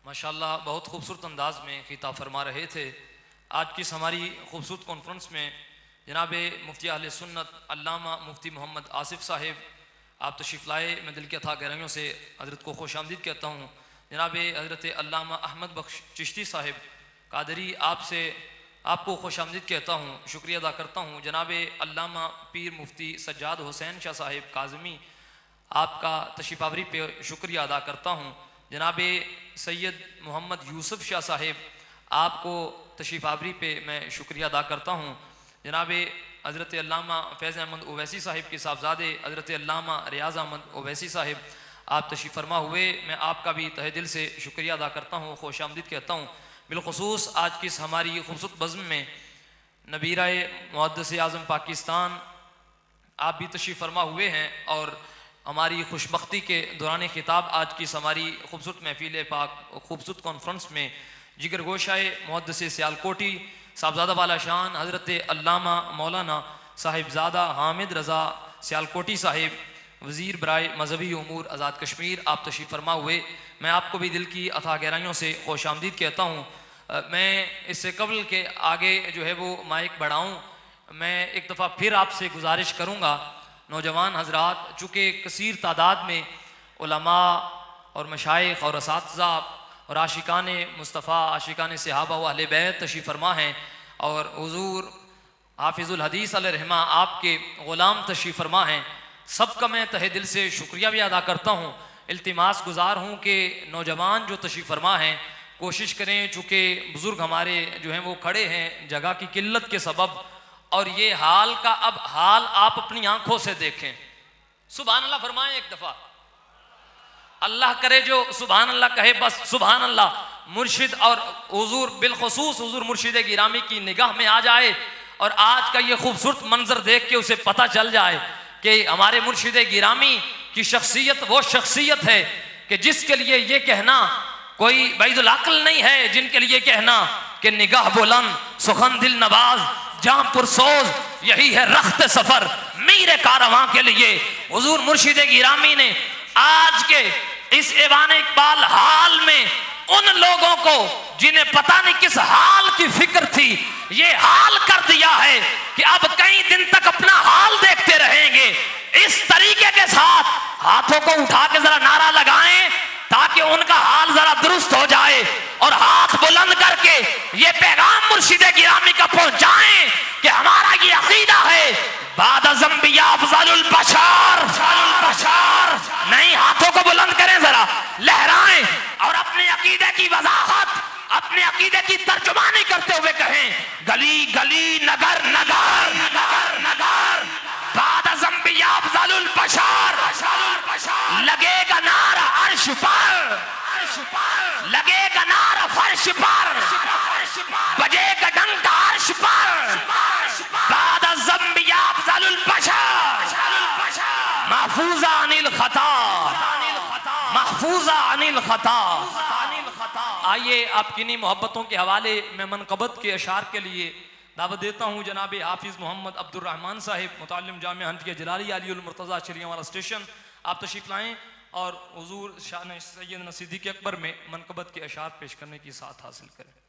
माशाल्लाह बहुत खूबसूरत अंदाज में खिताब फरमा रहे थे। आज की इस हमारी खूबसूरत कॉन्फ्रेंस में जनाब मुफ्ती अहले सुन्नत अल्लामा मुफ्ती मोहम्मद आसिफ साहिब आप तशरीफ़ लाए। मैं दिल के अथाह गहराइयों से हज़रत को खुशामदीद कहता हूँ। जनाब हज़रत अल्लामा अहमद बख्श चिश्ती साहिब कादरी आपको खुशामदीद कहता हूँ, शुक्रिया अदा करता हूँ। जनाब अल्लामा पीर मुफ्ती सज्जाद हुसैन शाह साहिब काज़मी आपका तशरीफ़ आवरी पे शुक्रिया अदा करता हूँ। जनाब सैयद मोहम्मद यूसुफ शाह साहिब आपको तशरीफ़ आवरी पे मैं शुक्रिया अदा करता हूँ। जनाब हज़रत अल्लामा फैज़ अहमद ओवैसी साहिब के साहबजादे हज़रत अल्लामा रियाज़ अहमद ओवैसी साहिब आप तशरीफ़ फरमा हुए, मैं आपका भी तहे दिल से शुक्रिया अदा करता हूँ, खुशामदीद कहता हूँ। बिलखुसूस आज की इस हमारी खूबसूरत बज़्म में नबीरा मुक़द्दस आज़म पाकिस्तान आप भी तशरीफ़ फरमा हुए हैं और हमारी खुशबख्ती के दौरान ख़िताब आज की इस हमारी खूबसूरत महफिल पाक खूबसूरत कॉन्फ्रेंस में जिगर गोशाए मुक़द्दस सियालकोटी साहबजादा वाला शान हज़रत अल्लामा मौलाना साहिबजादा हामिद रज़ा सियालकोटी साहिब वज़ीर बराए मजहबी उमूर आज़ाद कश्मीर आप तशरीफ़ फरमा हुए, मैं आपको भी दिल की अथाह गहराइयों से खुशामदीद कहता हूँ। मैं इससे कबल के आगे जो है वो माइक बढ़ाऊँ, मैं एक दफ़ा फिर आपसे गुजारिश करूँगा नौजवान हजरात, चूँकि कसीर तादाद में उलमा और मशाइख और असातिज़ा और आशिकान मुस्तफ़ा आशिकान सहाबा व अहले बैत तशरीफ़ फरमा हैं और हुज़ूर हाफिज़ुल हदीस अलैहिर्रहमा आपके ग़ुलाम तशरीफ़ फरमा हैं। सबका मैं तहे दिल से शुक्रिया भी अदा करता हूँ। इल्तिमास गुज़ार हूँ कि नौजवान जो तशरीफ़ फरमा हैं कोशिश करें, चूँकि बुज़ुर्ग हमारे जो हैं वो खड़े हैं जगह की किल्लत के सबब, और ये हाल का अब हाल आप अपनी आंखों से देखें। सुभान अल्लाह फरमाएं एक दफ़ा, अल्लाह करे जो सुभान अल्लाह कहे बस सुभान अल्लाह मुर्शिद और हुजूर बिलखुसूस हुजूर मुर्शिद गिरामी की निगाह में आ जाए और आज का ये खूबसूरत मंजर देख के उसे पता चल जाए कि हमारे मुर्शिद गिरामी की शख्सियत वो शख्सियत है कि जिसके लिए ये कहना कोई बैदुल अक्ल नहीं है, जिनके लिए कहना कि निगाह बुलंद सुखन दिल नवाज जहां पुरसोज यही है रख्त सफर मीरे कारवां के लिए हुजूर मुर्शिद गिरामी ने आज के इस ऐवान इकबाल हाल में उन लोगों को जिन्हें पता नहीं किस हाल की फिक्र थी, ये हाल कर दिया है कि अब कई दिन तक अपना हाल देखते रहेंगे। इस तरीके के साथ हाथों को उठा के जरा नारा लगाएं ताकि उनका हाल जरा दुरुस्त हो जाए और हाथ बुलंद करके ये पैगाम मुर्शिद गिरामी का पहुंचाएं कि हमारा ये अकीदा है बाद ज़ंबिया अफ़ज़लुल बशर नहीं। हाथों को बुलंद करें, जरा लहराएं और अपने अकीदे की वजाहत अपने अकीदे की तर्जुमानी करते हुए कहें गली गली नगर नगर नगर नगर बाद ज़ंबिया अफ़ज़लुल बशर लगेगा नारा अर्श पर लगेगा नारा फर्श पर बजेगा डंका अर्श पर बाद ज़ंबिया अफ़ज़लुल बशर महफूजा अनिल खता महफूजा अनिल खता। आइए आपकी नी मोहब्बतों के हवाले मैं मनक़बत के अशार के लिए दावत देता हूँ जनाब हाफिज़ मोहम्मद अब्दुर्रहमान साहिब मुतअल्लिम जामिया हनफिया जलाली अलीउल मुर्तज़ा शरियावाला स्टेशन आप तशरीफ़ लाएँ और हुज़ूर शान सैयदना सिद्दीक़ अकबर में मनक़बत के अशार पेश करने की साथ हासिल करें।